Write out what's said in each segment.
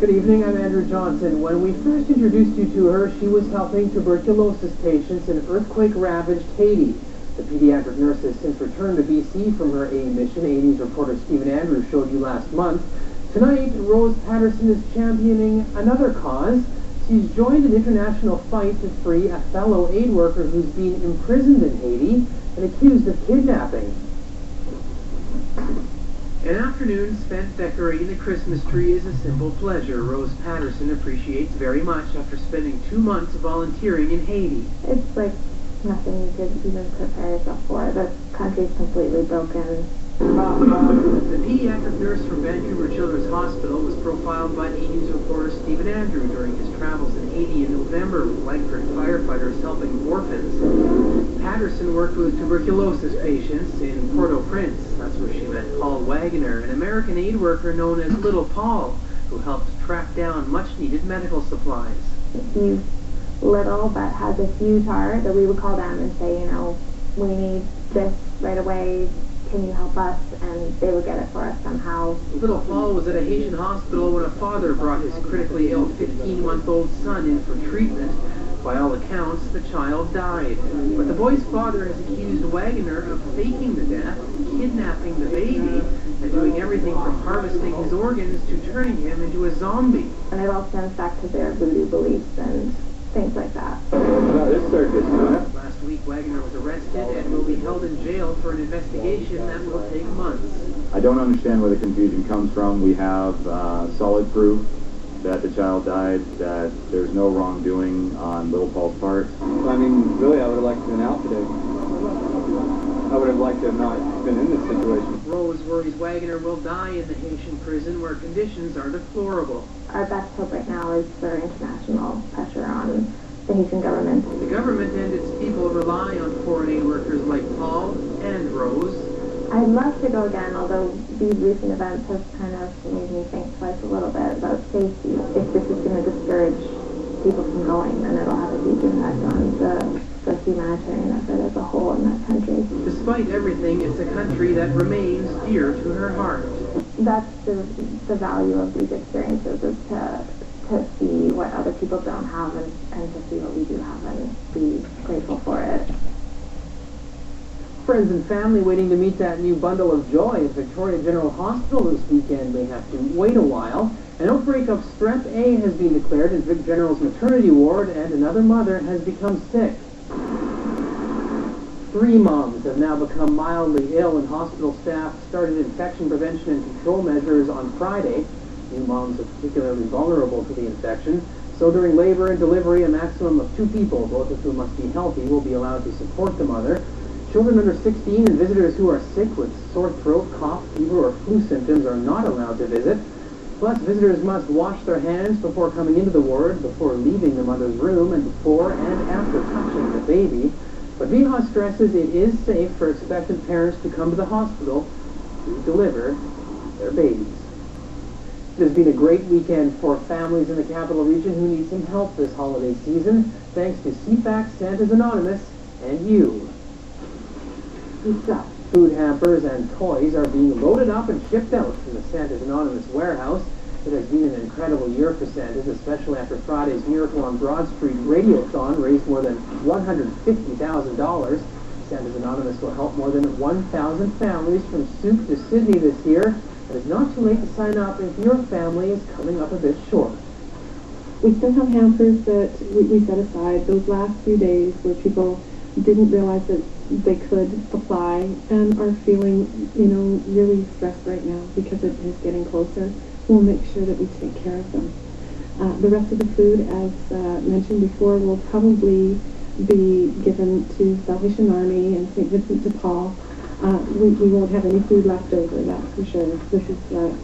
Good evening, I'm Andrew Johnson. When we first introduced you to her, she was helping tuberculosis patients in earthquake-ravaged Haiti. The pediatric nurse has since returned to BC from her Haiti mission. 80's reporter Stephen Andrews showed you last month. Tonight, Rose Patterson is championing another cause. She's joined an international fight to free a fellow aid worker who's been imprisoned in Haiti and accused of kidnapping. An afternoon spent decorating the Christmas tree is a simple pleasure Rose Patterson appreciates very much after spending 2 months volunteering in Haiti. It's like nothing you could even prepare yourself for. The country's completely broken. The pediatric nurse from Vancouver Children's Hospital was profiled by 80's reporter Stephen Andrews during his travels in Haiti in November with Langford firefighters helping orphans. Patterson worked with tuberculosis patients in Port-au-Prince. That's where she met Paul Wagner, an American aid worker known as Little Paul, who helped track down much-needed medical supplies. He's little but has a huge heart that we would call them and say, you know, we need this right away. Can you help us? And they would get it for us somehow. Little Paul was at a Haitian hospital when a father brought his critically ill 15-month-old son in for treatment. By all accounts, the child died. But the boy's father has accused Wagner of faking the death, kidnapping the baby, and doing everything from harvesting his organs to turning him into a zombie. And it all stems back to their voodoo beliefs and things like that. Well, this circus, Last week, Wagner was arrested and will be held in jail for an investigation that will take months. I don't understand where the confusion comes from. We have solid proof that the child died, that there's no wrongdoing on Little Paul's part. I mean, really, I would have liked to have been out today. I would have liked to have not been in this situation. Rose worries Wagner will die in the Haitian prison where conditions are deplorable. Our best hope right now is for international pressure on the Haitian government. The government and its people rely on foreign aid workers like Paul and Rose. I'd love to go again, although these recent events have kind of made me think twice a little bit about safety. If this is going to discourage people from going, then it'll have a huge impact on the humanitarian effort as a whole in that country. Despite everything, it's a country that remains dear to her heart. That's the value of these experiences, is to see what other people don't have and to see what we do have and be grateful for it. Friends and family waiting to meet that new bundle of joy at Victoria General Hospital this weekend may have to wait a while. An outbreak of Strep A has been declared in Vic General's maternity ward, and another mother has become sick. 3 moms have now become mildly ill, and hospital staff started infection prevention and control measures on Friday. New moms are particularly vulnerable to the infection, so during labor and delivery, a maximum of 2 people, both of whom must be healthy, will be allowed to support the mother. Children under 16 and visitors who are sick with sore throat, cough, fever, or flu symptoms are not allowed to visit. Plus, visitors must wash their hands before coming into the ward, before leaving the mother's room, and before and after touching the baby. But VHA stresses it is safe for expectant parents to come to the hospital to deliver their babies. It has been a great weekend for families in the capital region who need some help this holiday season, thanks to CIVI Santa's Anonymous and you. Food hampers and toys are being loaded up and shipped out from the Santa's Anonymous warehouse. It has been an incredible year for Santa's, especially after Friday's Miracle on Broad Street Radiothon raised more than $150,000. Santa's Anonymous will help more than 1,000 families from Souk to Sydney this year. And it's not too late to sign up if your family is coming up a bit short. We still have hampers that we set aside those last few days where people didn't realize that they could apply and are feeling, really stressed right now because it is getting closer. We'll make sure that we take care of them. The rest of the food, as mentioned before, will probably be given to Salvation Army and St. Vincent de Paul. We won't have any food left over, that's for sure. This is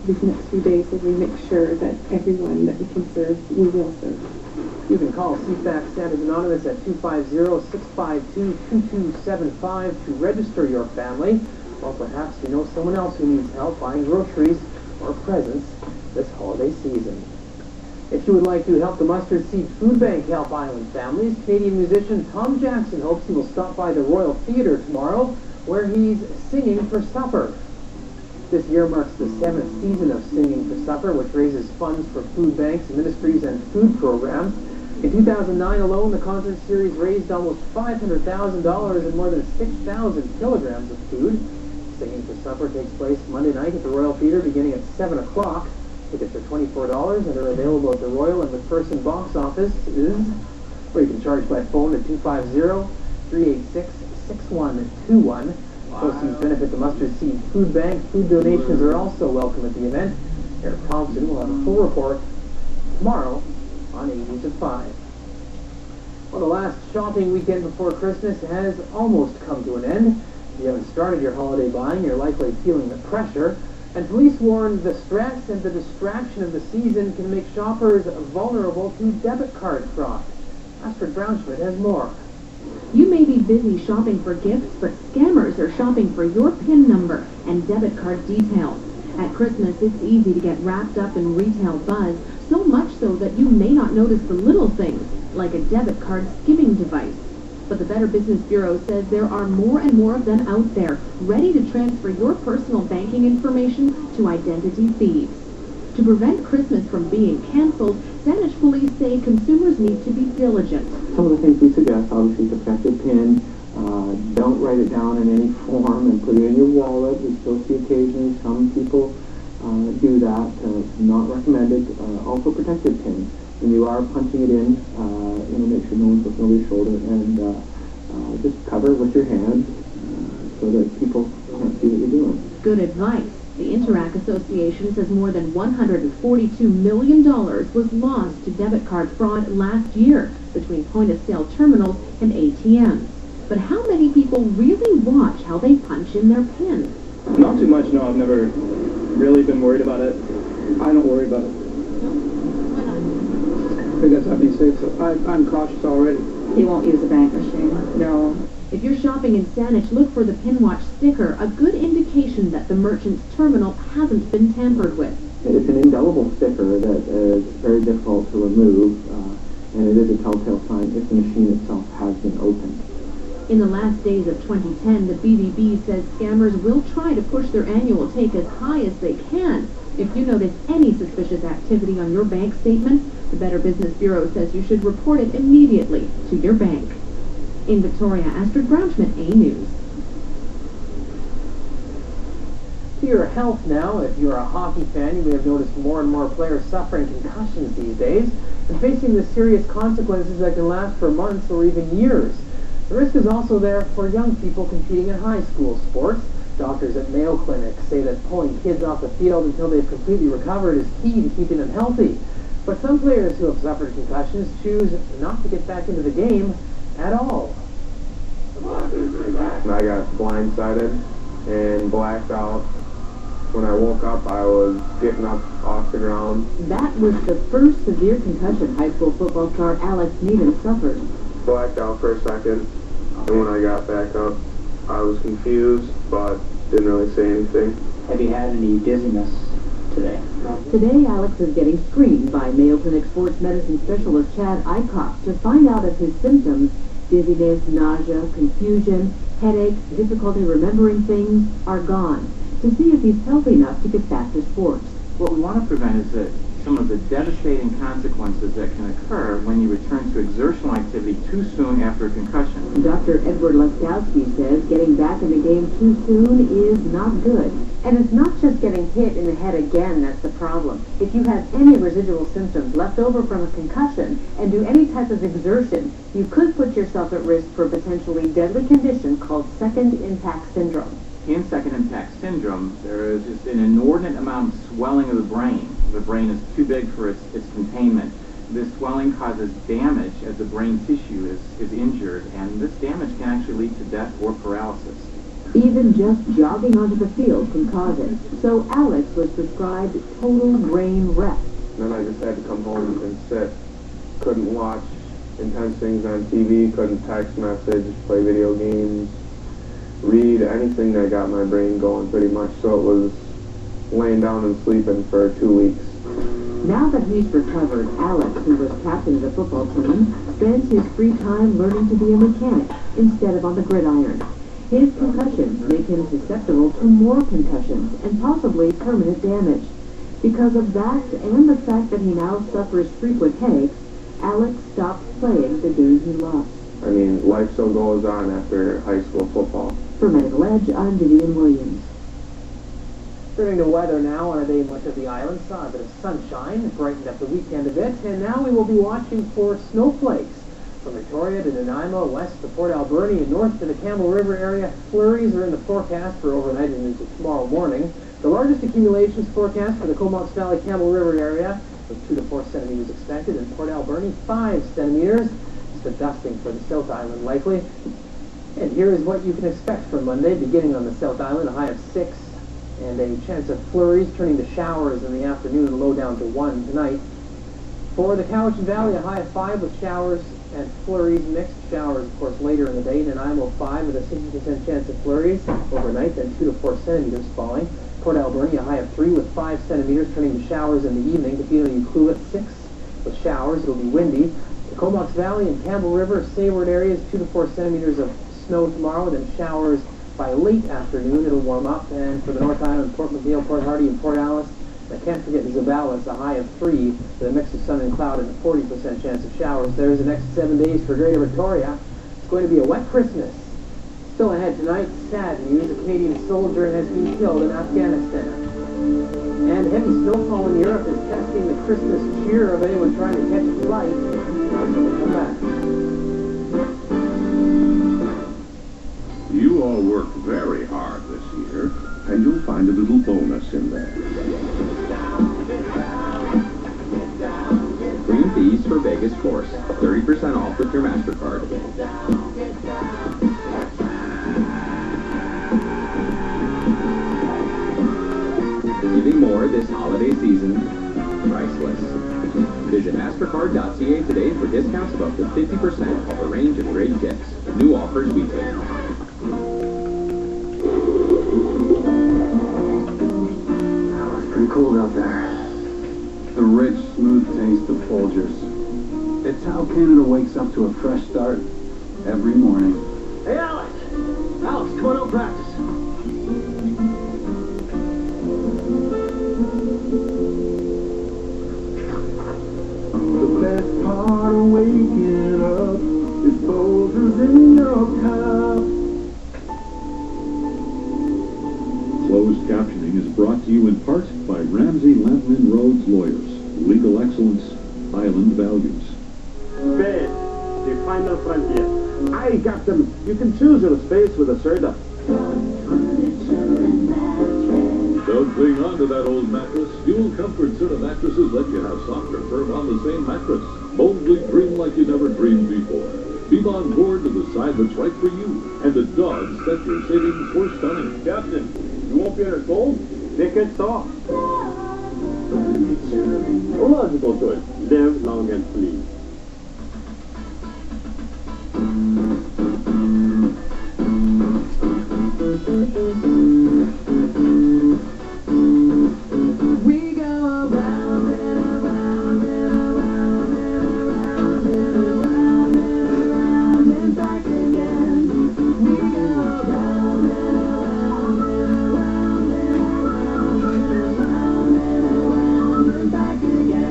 these next few days where we make sure that everyone that we can serve, we will serve. You can call CIVI Santa's Anonymous at 250-652-2275 to register your family, or perhaps you know someone else who needs help buying groceries or presents this holiday season. If you would like to help the Mustard Seed Food Bank help island families, Canadian musician Tom Jackson hopes he will stop by the Royal Theatre tomorrow, where he's singing for supper. This year marks the 7th season of Singing for Supper, which raises funds for food banks, ministries, and food programs. In 2009 alone, the concert series raised almost $500,000 and more than 6,000 kilograms of food. Singing for Supper takes place Monday night at the Royal Theatre beginning at 7 o'clock. Tickets are $24 and are available at the Royal and McPherson box offices, where you can charge by phone at 250-386-6121. Proceeds benefit the Mustard Seed Food Bank. Food donations are also welcome at the event. Eric Thompson will have a full report tomorrow on 8 News at 5. Well, the last shopping weekend before Christmas has almost come to an end. If you haven't started your holiday buying, you're likely feeling the pressure. And police warn the stress and the distraction of the season can make shoppers vulnerable to debit card fraud. Astrid Brownschmidt has more. You may be busy shopping for gifts, but scammers are shopping for your PIN number and debit card details. At Christmas, it's easy to get wrapped up in retail buzz, so much so that you may not notice the little things, like a debit card skimming device. But the Better Business Bureau says there are more and more of them out there, ready to transfer your personal banking information to identity thieves. To prevent Christmas from being canceled, Saanich police say consumers need to be diligent. Some of the things we suggest, obviously, protect your PIN. Don't write it down in any form and put it in your wallet. We still see occasionally some people do that. Not recommended. Also protect your PIN. When you are punching it in, make sure no one's looking over your shoulder, and just cover it with your hand so that people can't see what you're doing. Good advice. The Interac Association says more than $142 million was lost to debit card fraud last year between point-of-sale terminals and ATMs. But how many people really watch how they punch in their PIN? Not too much, no. I've never really been worried about it. I don't worry about it. I guess I'd be safe, so I'm cautious already. He won't use a bank machine. No. If you're shopping in Saanich, look for the PIN Watch sticker, a good indication that the merchant's terminal hasn't been tampered with. It's an indelible sticker that is very difficult to remove, and it is a telltale sign if the machine itself has been opened. In the last days of 2010, the BBB says scammers will try to push their annual take as high as they can. If you notice any suspicious activity on your bank statement, the Better Business Bureau says you should report it immediately to your bank. In Victoria, Astrid Brownschmidt, A News. To your health now. If you're a hockey fan, you may have noticed more and more players suffering concussions these days and facing the serious consequences that can last for months or even years. The risk is also there for young people competing in high school sports. Doctors at Mayo Clinic say that pulling kids off the field until they've completely recovered is key to keeping them healthy. But some players who have suffered concussions choose not to get back into the game at all. I got blindsided and blacked out. When I woke up, I was getting up off the ground. That was the first severe concussion high school football star Alex Needham suffered. Blacked out for a second, and when I got back up, I was confused, but didn't really say anything. Have you had any dizziness today? Today, Alex is getting screened by Mayo Clinic sports medicine specialist Chad Eichhoff to find out if his symptoms, dizziness, nausea, confusion, headache, difficulty remembering things, are gone, to see if he's healthy enough to get back to sports. What we want to prevent is that some of the devastating consequences that can occur when you return to exertional activity too soon after a concussion. Dr. Edward Leskowski says getting back in the game too soon is not good. And it's not just getting hit in the head again that's the problem. If you have any residual symptoms left over from a concussion and do any type of exertion, you could put yourself at risk for a potentially deadly condition called second impact syndrome. In second impact syndrome, there is just an inordinate amount of swelling of the brain. The brain is too big for its containment. This swelling causes damage as the brain tissue is injured, and this damage can actually lead to death or paralysis. Even just jogging onto the field can cause it. So Alex was prescribed total brain rest. Then I just had to come home and sit. Couldn't watch intense things on TV, couldn't text message, play video games, read, anything that got my brain going pretty much. So it was laying down and sleeping for 2 weeks. Now that he's recovered, Alex, who was captain of the football team, spends his free time learning to be a mechanic instead of on the gridiron. His concussions make him susceptible to more concussions and possibly permanent damage. Because of that and the fact that he now suffers frequent headaches, Alex stopped playing the game he loved. I mean, life still goes on after high school football. For Medical Edge, I'm Vivian Williams. Turning to weather now on a day much of the island saw a bit of sunshine, brightened up the weekend a bit, and now we will be watching for snowflakes. From Victoria to Nanaimo, west to Port Alberni, and north to the Campbell River area, flurries are in the forecast for overnight and into tomorrow morning. The largest accumulations forecast for the Comox Valley Campbell River area, with 2 to 4 centimeters expected, and Port Alberni 5 centimeters. Just a dusting for the South Island likely. And here is what you can expect for Monday, beginning on the South Island, a high of 6, and a chance of flurries turning to showers in the afternoon and low down to 1 tonight. For the Cowichan Valley, a high of 5 with showers and flurries, mixed showers, of course, later in the day. Nanaimo 5 with a 60% chance of flurries overnight, then 2 to 4 centimeters falling. Port Alberni, a high of 3 with 5 centimeters turning to showers in the evening. Topino Ucluelet 6 with showers. It'll be windy. The Comox Valley and Campbell River, Sayward areas, 2 to 4 centimeters of snow tomorrow, then showers by late afternoon. It'll warm up. And for the North Island, Port McNeil, Port Hardy, and Port Alice, I can't forget Zabalas, a high of 3 with a mix of sun and cloud and a 40% chance of showers. There's the next 7 days for Greater Victoria. It's going to be a wet Christmas. Still ahead tonight, sad news. A Canadian soldier has been killed in Afghanistan. And heavy snowfall in Europe is testing the Christmas cheer of anyone trying to catch a flight. We'll come back. You all worked very hard this year, and you'll find a little bonus in there. Green fees for Vegas Course. 30% off with your MasterCard. Giving more this holiday season, priceless. Visit MasterCard.ca today for discounts of up to 50% off a range of great gifts. New offers weekly. It's pretty cold out there. The rich, smooth taste of Folgers. It's how Canada wakes up to a fresh start every morning. Hey, Alex! Alex, come on out, practice. The best part of waking up is Folgers in your cup. Closed captioning is brought to you in part by Ramsey Lampman Rhodes Lawyers. Legal excellence, island values. Space, the final frontier. I got them. You can choose your space with a soda. Don't cling on to that old mattress. Dual Comfort Serta mattresses let you have softer firm on the same mattress. Boldly dream like you never dreamed before. Beam on board to the side that's right for you. And the dogs set your savings for stunning. Captain, you won't be in a cold? Make it soft. Logical choice. Live long and free. We go around and around and around and around and around and around and back again. We go around and around and around and around and around and around and back again.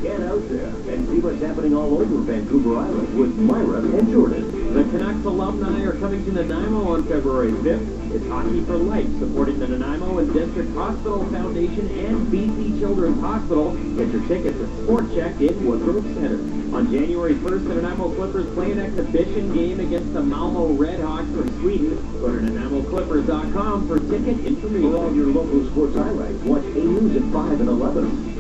Get out there and see what's happening all over Vancouver Island with Myra and Jordan. The Canucks alumni are coming to Nanaimo on February 5th. It's Hockey for Life, supporting the Nanaimo and District Hospital Foundation and BC Children's Hospital. Get your tickets at Sport Check in Woodgrove Center. On January 1st, the Nanaimo Clippers play an exhibition game against the Malmo Redhawks from Sweden. Go to NanaimoClippers.com for ticket information. For all your local sports highlights, watch A News at 5 and 11.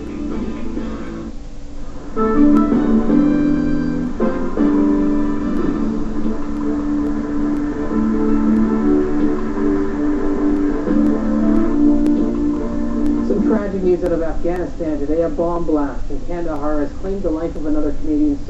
Tragic news out of Afghanistan today. A bomb blast in Kandahar has claimed the life of another Canadian